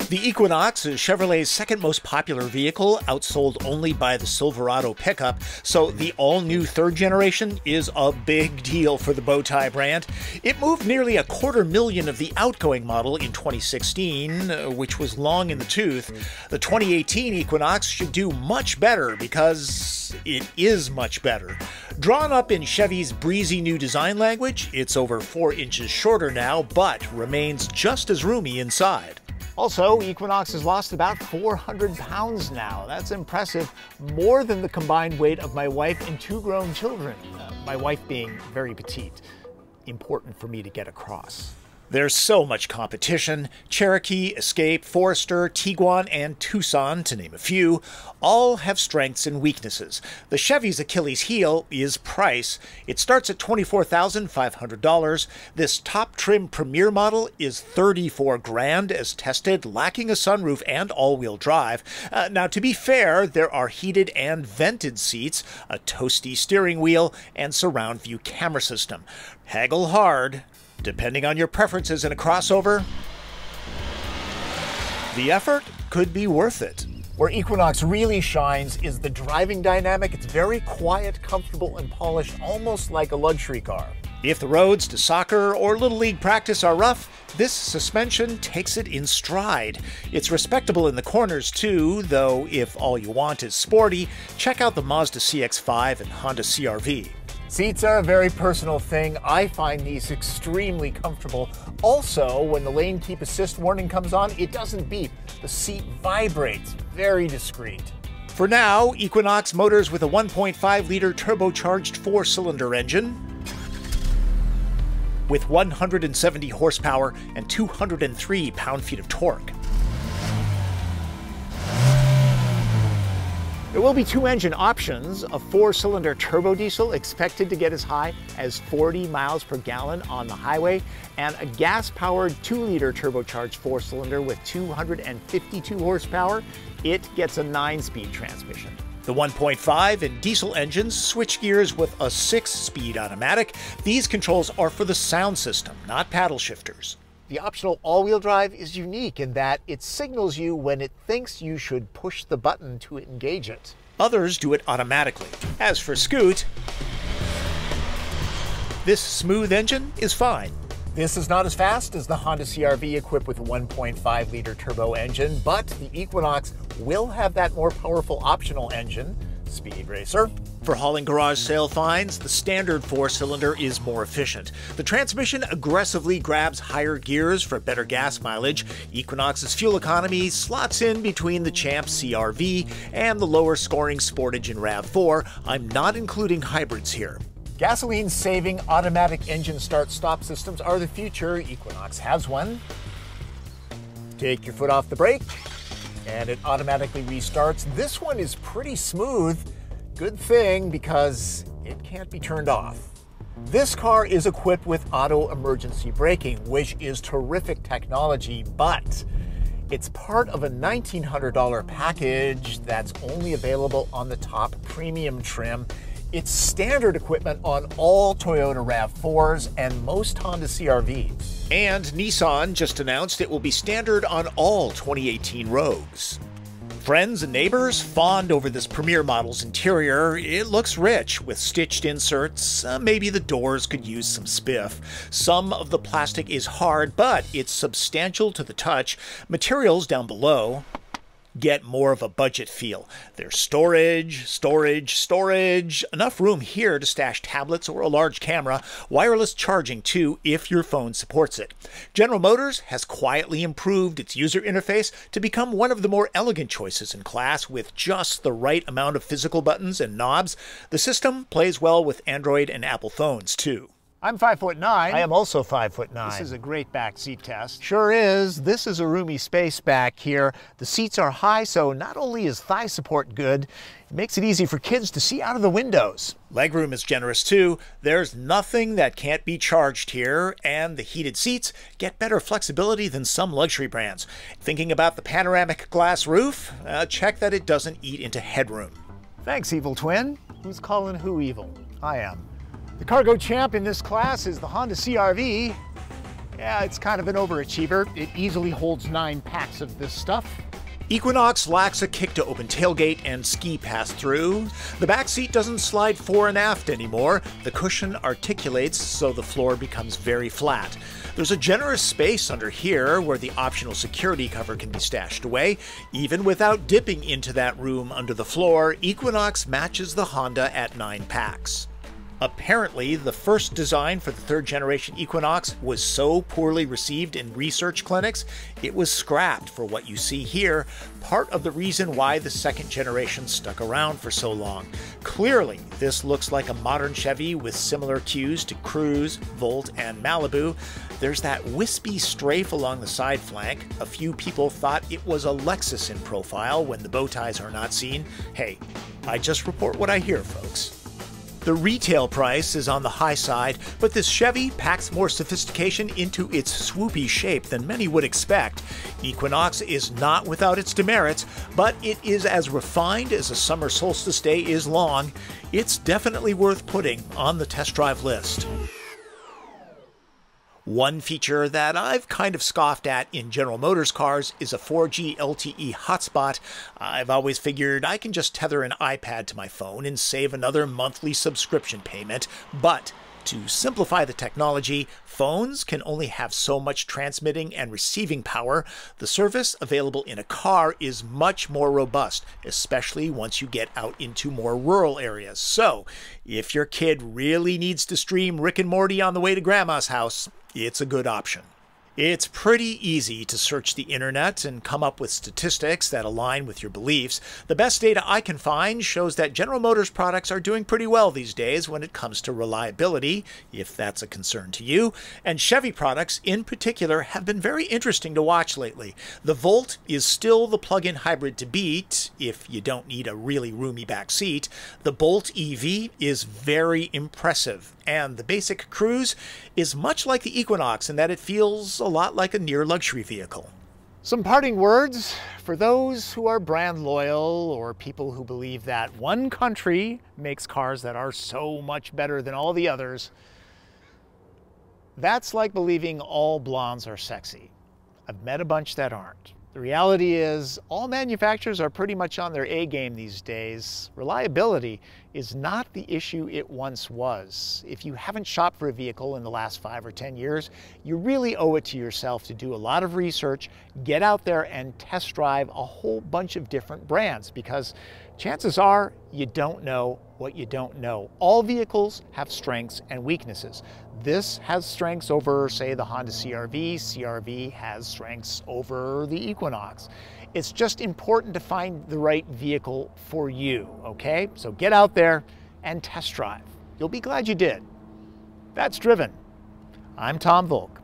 The Equinox is Chevrolet's second most popular vehicle, outsold only by the Silverado pickup, so the all-new third generation is a big deal for the Bowtie brand. It moved nearly 250,000 of the outgoing model in 2016, which was long in the tooth. The 2018 Equinox should do much better because it is much better. Drawn up in Chevy's breezy new design language, it's over 4 inches shorter now, but remains just as roomy inside. Also, Equinox has lost about 400 pounds now. That's impressive, more than the combined weight of my wife and 2 grown children. My wife being very petite. Important for me to get across. There's so much competition. Cherokee, Escape, Forester, Tiguan, and Tucson, to name a few, all have strengths and weaknesses. The Chevy's Achilles heel is price. It starts at $24,500. This top trim Premier model is $34,000 as tested, lacking a sunroof and all-wheel drive. Now, to be fair, there are heated and vented seats, a toasty steering wheel, and surround view camera system. Haggle hard. Depending on your preferences in a crossover, the effort could be worth it. Where Equinox really shines is the driving dynamic. It's very quiet, comfortable, and polished, almost like a luxury car. If the roads to soccer or Little League practice are rough, this suspension takes it in stride. It's respectable in the corners too, though if all you want is sporty, check out the Mazda CX-5 and Honda CR-V. Seats are a very personal thing. I find these extremely comfortable. Also, when the lane keep assist warning comes on, it doesn't beep. The seat vibrates. Very discreet. For now, Equinox motors with a 1.5-liter turbocharged 4-cylinder engine with 170 horsepower and 203 pound-feet of torque. There will be 2 engine options, a 4-cylinder turbo diesel expected to get as high as 40 miles per gallon on the highway, and a gas-powered 2-liter turbocharged 4-cylinder with 252 horsepower. It gets a 9-speed transmission. The 1.5 and diesel engines switch gears with a 6-speed automatic. These controls are for the sound system, not paddle shifters. The optional all-wheel drive is unique in that it signals you when it thinks you should push the button to engage it. Others do it automatically. As for Scoot, this smooth engine is fine. This is not as fast as the Honda CR-V equipped with a 1.5-liter turbo engine, but the Equinox will have that more powerful optional engine, Speed Racer. For hauling garage sale finds, the standard 4-cylinder is more efficient. The transmission aggressively grabs higher gears for better gas mileage. Equinox's fuel economy slots in between the Champ CR-V and the lower scoring Sportage and RAV4. I'm not including hybrids here. Gasoline-saving automatic engine start-stop systems are the future. Equinox has one. Take your foot off the brake, and it automatically restarts. This one is pretty smooth. Good thing, because it can't be turned off. This car is equipped with auto emergency braking, which is terrific technology, but it's part of a $1,900 package that's only available on the top premium trim. It's standard equipment on all Toyota RAV4s and most Honda CR-Vs. And Nissan just announced it will be standard on all 2018 Rogues. Friends and neighbors fawned over this Premier model's interior. It looks rich with stitched inserts. Maybe the doors could use some spiff. Some of the plastic is hard, but it's substantial to the touch. Materials down below get more of a budget feel. There's storage. Enough room here to stash tablets or a large camera. Wireless charging too, if your phone supports it. General Motors has quietly improved its user interface to become one of the more elegant choices in class with just the right amount of physical buttons and knobs. The system plays well with Android and Apple phones too. I'm 5'9". I am also 5'9". This is a great back seat test. Sure is. This is a roomy space back here. The seats are high, so not only is thigh support good, it makes it easy for kids to see out of the windows. Legroom is generous too. There's nothing that can't be charged here, and the heated seats get better flexibility than some luxury brands. Thinking about the panoramic glass roof? Check that it doesn't eat into headroom. Thanks, Evil Twin. Who's calling who evil? I am. The cargo champ in this class is the Honda CR-V. Yeah, it's kind of an overachiever. It easily holds 9 packs of this stuff. Equinox lacks a kick-to-open tailgate and ski pass-through. The back seat doesn't slide fore and aft anymore. The cushion articulates so the floor becomes very flat. There's a generous space under here where the optional security cover can be stashed away. Even without dipping into that room under the floor, Equinox matches the Honda at 9 packs. Apparently, the first design for the 3rd generation Equinox was so poorly received in research clinics, it was scrapped for what you see here, part of the reason why the 2nd generation stuck around for so long. Clearly, this looks like a modern Chevy with similar cues to Cruze, Volt, and Malibu. There's that wispy strafe along the side flank. A few people thought it was a Lexus in profile when the bow ties are not seen. Hey, I just report what I hear, folks. The retail price is on the high side, but this Chevy packs more sophistication into its swoopy shape than many would expect. Equinox is not without its demerits, but it is as refined as a summer solstice day is long. It's definitely worth putting on the test drive list. One feature that I've kind of scoffed at in General Motors cars is a 4G LTE hotspot. I've always figured I can just tether an iPad to my phone and save another monthly subscription payment, but to simplify the technology, phones can only have so much transmitting and receiving power. The service available in a car is much more robust, especially once you get out into more rural areas. So, if your kid really needs to stream Rick and Morty on the way to Grandma's house, it's a good option. It's pretty easy to search the internet and come up with statistics that align with your beliefs. The best data I can find shows that General Motors products are doing pretty well these days when it comes to reliability, if that's a concern to you, and Chevy products in particular have been very interesting to watch lately. The Volt is still the plug-in hybrid to beat if you don't need a really roomy back seat. The Bolt EV is very impressive, and the basic Cruze is much like the Equinox in that it feels a lot like a near luxury vehicle. Some parting words for those who are brand loyal or people who believe that one country makes cars that are so much better than all the others. That's like believing all blondes are sexy. I've met a bunch that aren't. The reality is all manufacturers are pretty much on their A game these days. Reliability is not the issue it once was. If you haven't shopped for a vehicle in the last 5 or 10 years, you really owe it to yourself to do a lot of research, get out there and test drive a whole bunch of different brands, because chances are you don't know what you don't know. All vehicles have strengths and weaknesses. This has strengths over, say, the Honda CR-V. CR-V has strengths over the Equinox. It's just important to find the right vehicle for you, okay? So get out there and test drive. You'll be glad you did. That's Driven. I'm Tom Volk.